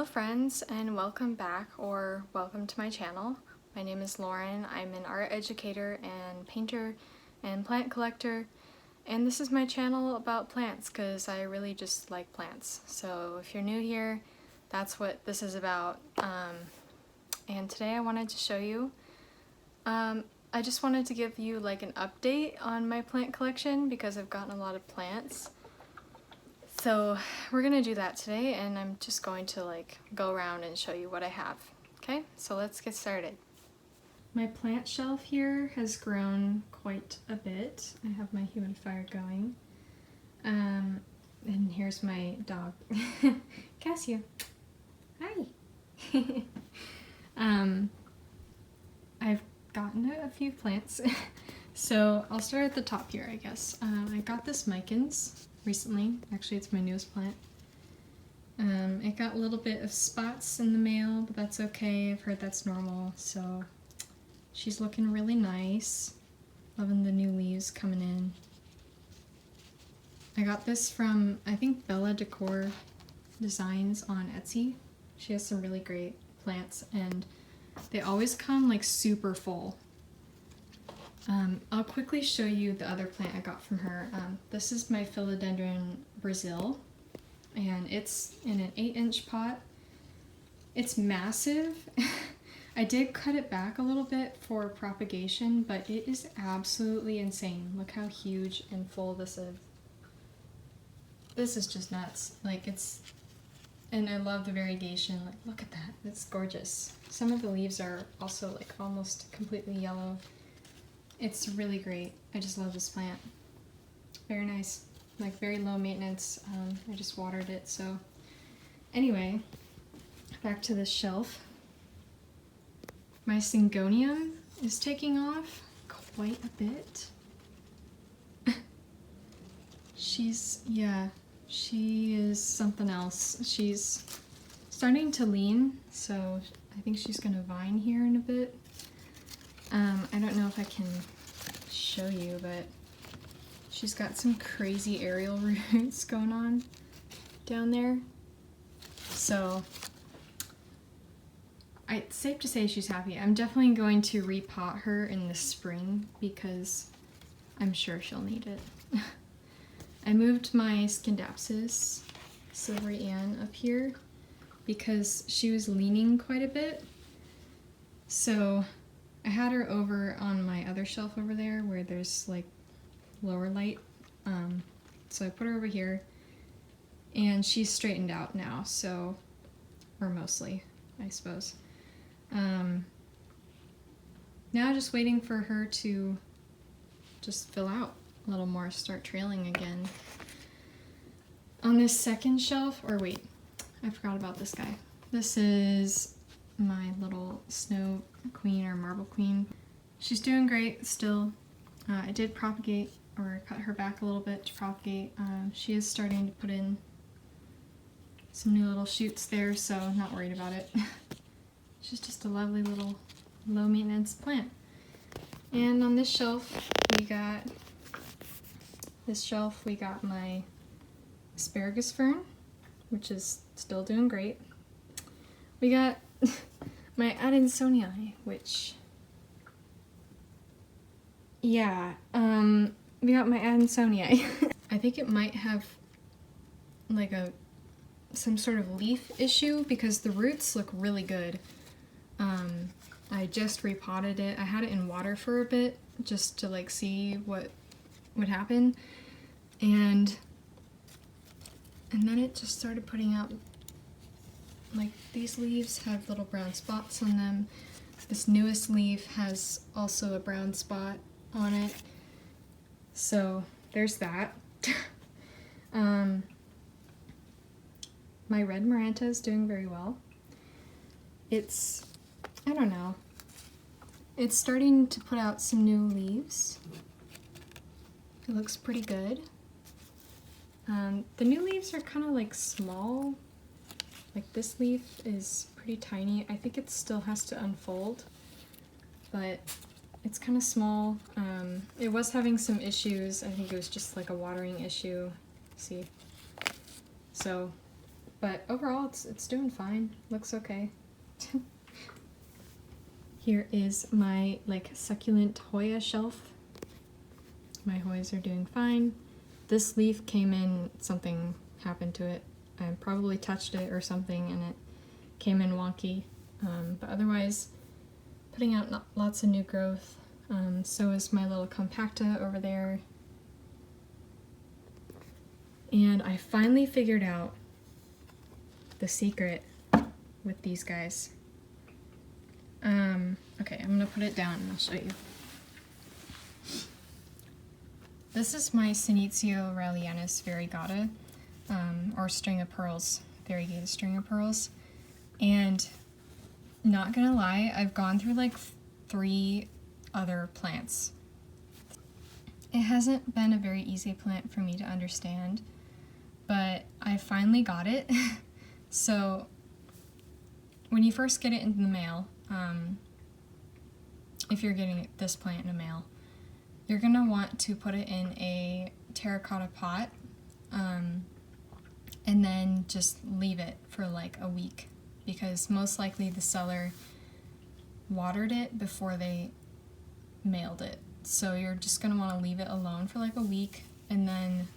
friends, and welcome back or welcome to my channel. My name is Lauren. I'm an art educator and painter and plant collector, and this is my channel about plants because I really just like plants. So if you're new here, that's what this is about. And today I wanted to show you, I just wanted to give you like an update on my plant collection because I've gotten a lot of plants. So we're gonna do that today, and I'm just going to like go around and show you what I have. Okay, so let's get started. My plant shelf here has grown quite a bit. I have my humidifier going. And here's my dog, Cassia. Hi. I've gotten a few plants. So I'll start at the top here, I guess. I got this Micans recently. Actually, it's my newest plant. It got a little bit of spots in the mail, but that's okay. I've heard that's normal. So she's looking really nice. Loving the new leaves coming in. I got this from, I think, Bella Decor Designs on Etsy. She has some really great plants, and they always come like super full. I'll quickly show you the other plant I got from her. This is my Philodendron Brazil, and it's in an 8-inch pot. It's massive. I did cut it back a little bit for propagation, but it is absolutely insane. Look how huge and full this is. This is just nuts. Like, it's, and I love the variegation. Like, look at that. It's gorgeous. Some of the leaves are also like almost completely yellow. It's really great. I just love this plant. Very nice. Like, very low maintenance. I just watered it. So anyway, back to this shelf. My Syngonium is taking off quite a bit. She is something else. She's starting to lean, so I think she's gonna vine here in a bit. I don't know if I can show you, but she's got some crazy aerial roots going on down there. So it's safe to say she's happy. I'm definitely going to repot her in the spring because I'm sure she'll need it. I moved my Scindapsus Silvery Ann up here because she was leaning quite a bit. So I had her over on my other shelf over there where there's like lower light. So I put her over here, and she's straightened out now, so, or mostly, I suppose. Now just waiting for her to just fill out a little more, start trailing again. On this second shelf, or wait, I forgot about this guy. This is my little Snow Queen or Marble Queen. She's doing great still. I did propagate, or cut her back a little bit to propagate. She is starting to put in some new little shoots there, so not worried about it. She's just a lovely little low maintenance plant. And on this shelf we got my asparagus fern, which is still doing great. We got my Adansonii, which, yeah, we got my Adansonii. I think it might have like some sort of leaf issue because the roots look really good. I just repotted it. I had it in water for a bit just to like see what would happen, and then it just started putting out, like, these leaves have little brown spots on them. This newest leaf has also a brown spot on it. So there's that. My red Maranta is doing very well. It's, I don't know, it's starting to put out some new leaves. It looks pretty good. The new leaves are kind of like small. Like, this leaf is pretty tiny. I think it still has to unfold, but it's kind of small. It was having some issues. I think it was just like a watering issue. See? So, but overall it's doing fine. Looks okay. Here is my like succulent Hoya shelf. My Hoyas are doing fine. This leaf came in, something happened to it. I probably touched it or something and it came in wonky. But otherwise, putting out lots of new growth. So is my little compacta over there. And I finally figured out the secret with these guys. Okay, I'm gonna put it down and I'll show you. This is my Senecio Raelianus variegata, or string of pearls, variegated string of pearls. And not gonna lie, I've gone through like 3 other plants. It hasn't been a very easy plant for me to understand, but I finally got it. So when you first get it in the mail, if you're getting this plant in the mail, you're gonna want to put it in a terracotta pot, and then just leave it for like a week, because most likely the seller watered it before they mailed it. So you're just gonna want to leave it alone for like a week, and then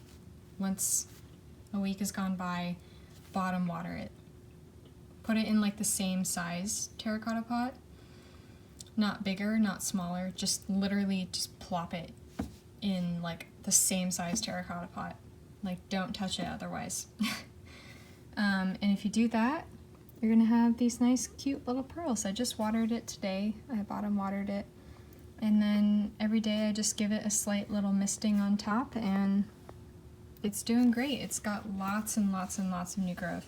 once a week has gone by, bottom water it. Put it in like the same size terracotta pot. Not bigger, not smaller, just literally just plop it in like the same size terracotta pot. Like, don't touch it otherwise. And if you do that, you're gonna have these nice cute little pearls. I just watered it today. I bottom watered it. And then every day I just give it a slight little misting on top, and it's doing great. It's got lots and lots and lots of new growth.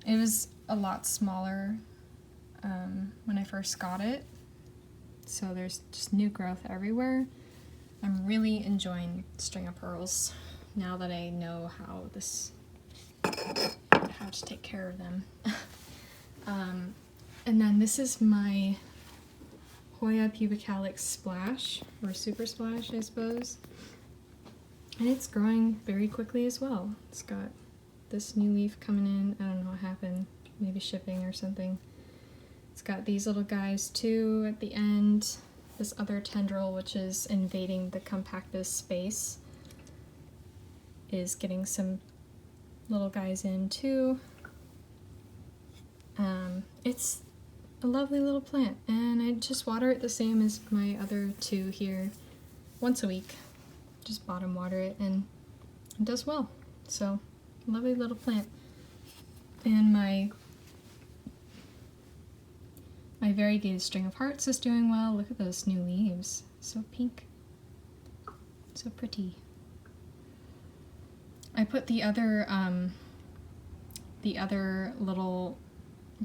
It was a lot smaller when I first got it, so there's just new growth everywhere. I'm really enjoying string of pearls now that I know how to take care of them. And then this is my Hoya pubicalyx splash, or super splash, I suppose. And it's growing very quickly as well. It's got this new leaf coming in. I don't know what happened, maybe shipping or something. It's got these little guys too at the end. This other tendril, which is invading the compactus space, is getting some little guys in too. It's a lovely little plant, and I just water it the same as my other 2 here, once a week. Just bottom water it, and it does well. So, lovely little plant. And my variegated string of hearts is doing well. Look at those new leaves. So pink. So pretty. I put the other little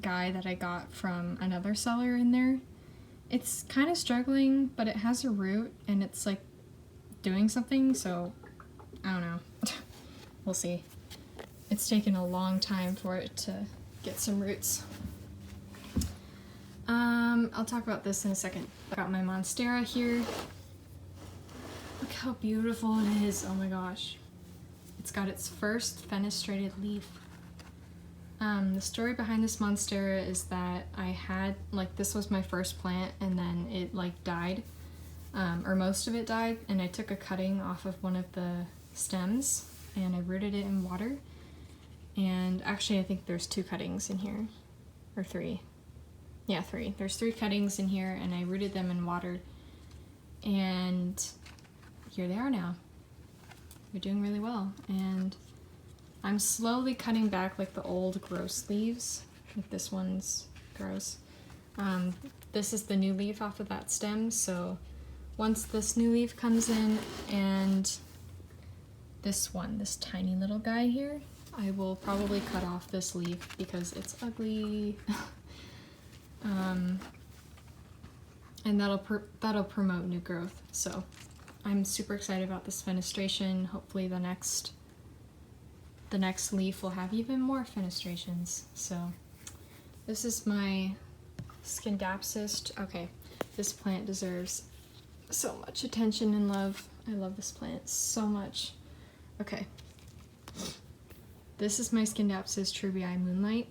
guy that I got from another seller in there. It's kind of struggling, but it has a root and it's like doing something, so I don't know. We'll see. It's taken a long time for it to get some roots. I'll talk about this in a second. I got my Monstera here. Look how beautiful it is. Oh my gosh. It's got its first fenestrated leaf. The story behind this Monstera is that I had, like, this was my first plant and then it like died, or most of it died, and I took a cutting off of one of the stems and I rooted it in water. And actually I think there's 2 cuttings in here, or 3. Yeah, 3. There's 3 cuttings in here, and I rooted them in water, and here they are now. They're doing really well, and I'm slowly cutting back like the old gross leaves. Like this one's gross. This is the new leaf off of that stem, so once this new leaf comes in and this one, this tiny little guy here, I will probably cut off this leaf because it's ugly. And that'll promote new growth. So I'm super excited about this fenestration. Hopefully the next leaf will have even more fenestrations. So this is my Scindapsus. Okay, this plant deserves so much attention and love. I love this plant so much. Okay. This is my Scindapsus trubii Moonlight.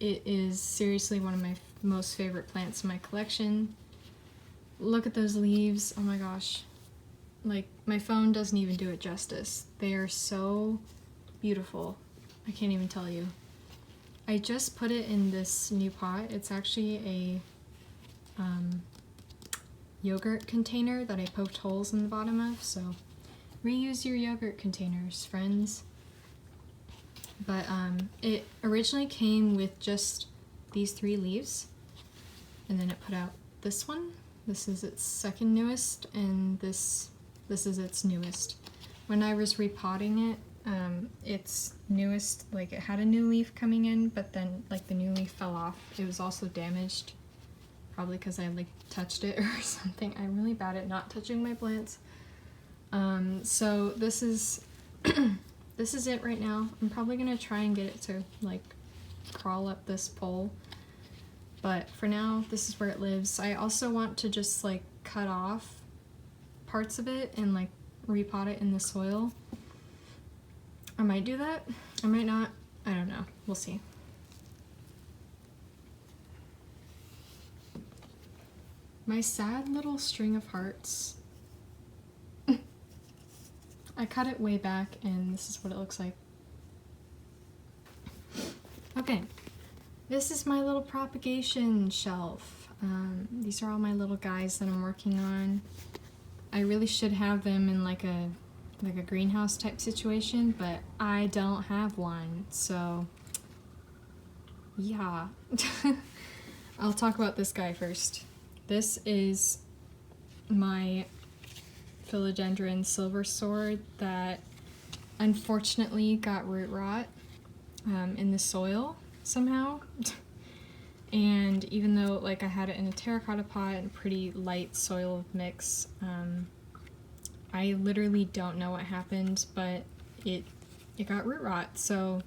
It is seriously one of my most favorite plants in my collection. Look at those leaves, oh my gosh. Like, my phone doesn't even do it justice. They are so beautiful. I can't even tell you. I just put it in this new pot. It's actually a yogurt container that I poked holes in the bottom of, so reuse your yogurt containers, friends. But it originally came with just these 3 leaves, and then it put out this one. This is its second newest, and this is its newest. When I was repotting it, its newest, like, it had a new leaf coming in, but then like the new leaf fell off. It was also damaged, probably because I like touched it or something. I'm really bad at not touching my plants. So this is this is it right now. I'm probably gonna try and get it to like crawl up this pole, but for now this is where it lives. I also want to just like cut off parts of it and like repot it in the soil. I might do that, I might not, I don't know, we'll see. My sad little string of hearts. I cut it way back and this is what it looks like. Okay, this is my little propagation shelf. These are all my little guys that I'm working on. I really should have them in like a greenhouse type situation, but I don't have one, so yeah. I'll talk about this guy first. This is my philodendron silver sword that unfortunately got root rot in the soil somehow. And even though like I had it in a terracotta pot and a pretty light soil mix, I literally don't know what happened, but it got root rot. So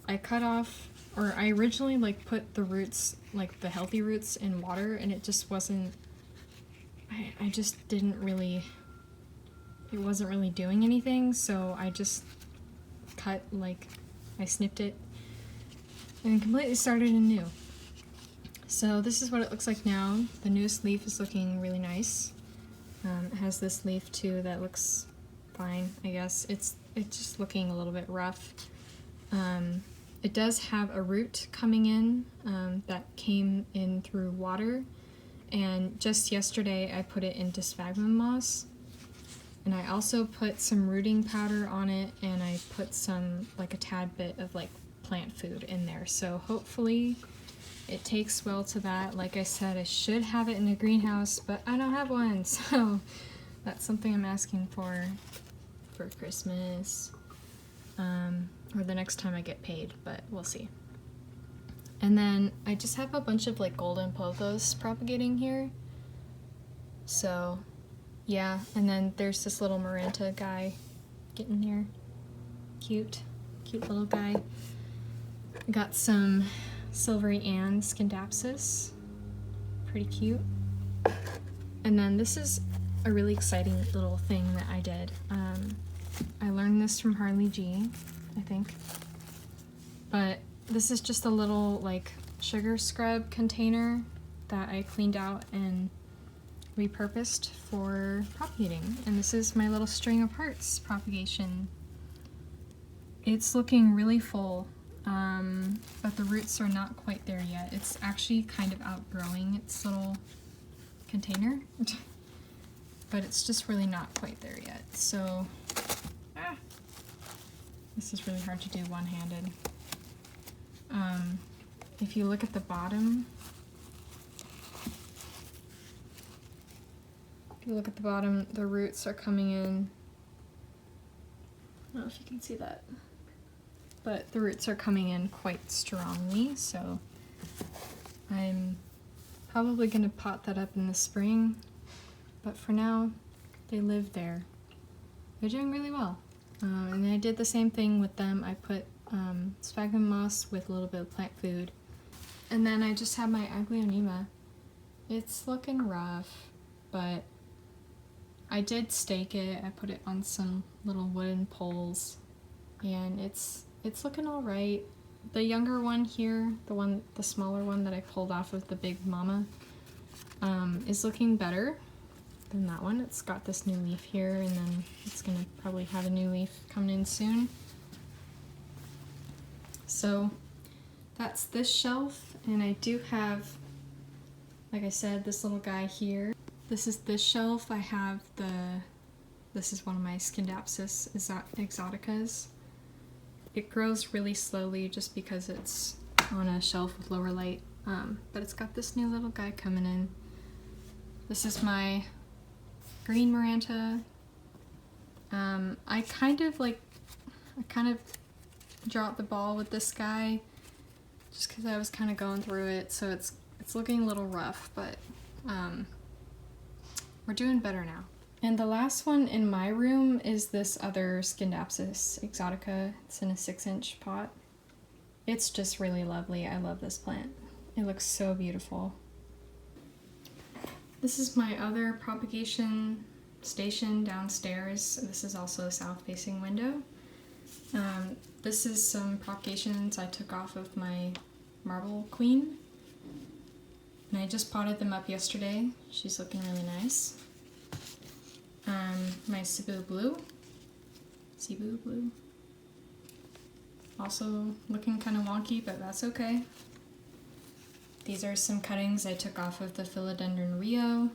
I cut off, or I originally like put the roots, like the healthy roots, in water, and it just wasn't, I just didn't really, it wasn't really doing anything, so I just cut, like, I snipped it and completely started anew. So this is what it looks like now. The newest leaf is looking really nice. It has this leaf too that looks fine, I guess. It's just looking a little bit rough. It does have a root coming in that came in through water, and just yesterday I put it into sphagnum moss, and I also put some rooting powder on it, and I put some, like a tad bit of like plant food in there, so hopefully it takes well to that. Like I said, I should have it in a greenhouse, but I don't have one, so that's something I'm asking for Christmas, or the next time I get paid, but we'll see. And then I just have a bunch of like golden pothos propagating here, so yeah. And then there's this little Maranta guy getting here, cute little guy. Got some Silvery Ann Scindapsus, pretty cute. And then this is a really exciting little thing that I did. I learned this from Harley G, I think. But this is just a little like sugar scrub container that I cleaned out and repurposed for propagating. And this is my little string of hearts propagation. It's looking really full. But the roots are not quite there yet. It's actually kind of outgrowing its little container, but it's just really not quite there yet. So, this is really hard to do one-handed. If you look at the bottom, the roots are coming in. I don't know if you can see that. But the roots are coming in quite strongly, so I'm probably going to pot that up in the spring, but for now, they live there. They're doing really well. And I did the same thing with them. I put sphagnum moss with a little bit of plant food. And then I just have my Aglaonema. It's looking rough, but I did stake it. I put it on some little wooden poles, and it's it's looking all right. The younger one here, the smaller one that I pulled off of the Big Mama, is looking better than that one. It's got this new leaf here, and then it's gonna probably have a new leaf coming in soon. So that's this shelf, and I do have, like I said, this little guy here. This is this shelf. I have this is one of my Scindapsus exoticas. It grows really slowly just because it's on a shelf with lower light, but it's got this new little guy coming in. This is my green Maranta. I kind of dropped the ball with this guy just because I was kind of going through it, so it's looking a little rough, but we're doing better now. And the last one in my room is this other Scindapsus exotica. It's in a 6-inch pot. It's just really lovely. I love this plant. It looks so beautiful. This is my other propagation station downstairs. This is also a south-facing window. This is some propagations I took off of my marble queen. And I just potted them up yesterday. She's looking really nice. My Cebu Blue. Also looking kind of wonky, but that's okay. These are some cuttings I took off of the Philodendron Rio.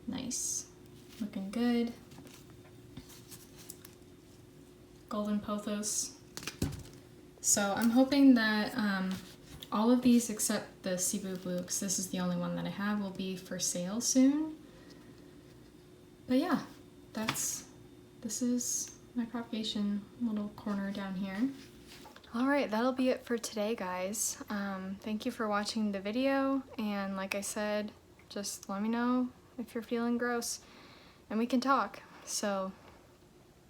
Nice. Looking good. Golden Pothos. So I'm hoping that all of these except the Cebu Blue, because this is the only one that I have, will be for sale soon. But yeah, this is my propagation little corner down here. Alright, that'll be it for today, guys. Thank you for watching the video, and like I said, just let me know if you're feeling gross, and we can talk. So,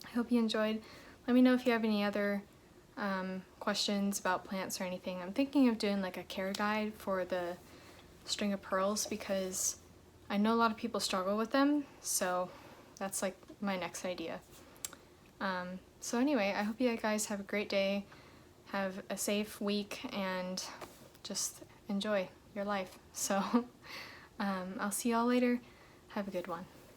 I hope you enjoyed. Let me know if you have any other questions about plants or anything. I'm thinking of doing like a care guide for the string of pearls because I know a lot of people struggle with them, so that's like my next idea. So anyway, I hope you guys have a great day, have a safe week, and just enjoy your life. So I'll see y'all later. Have a good one.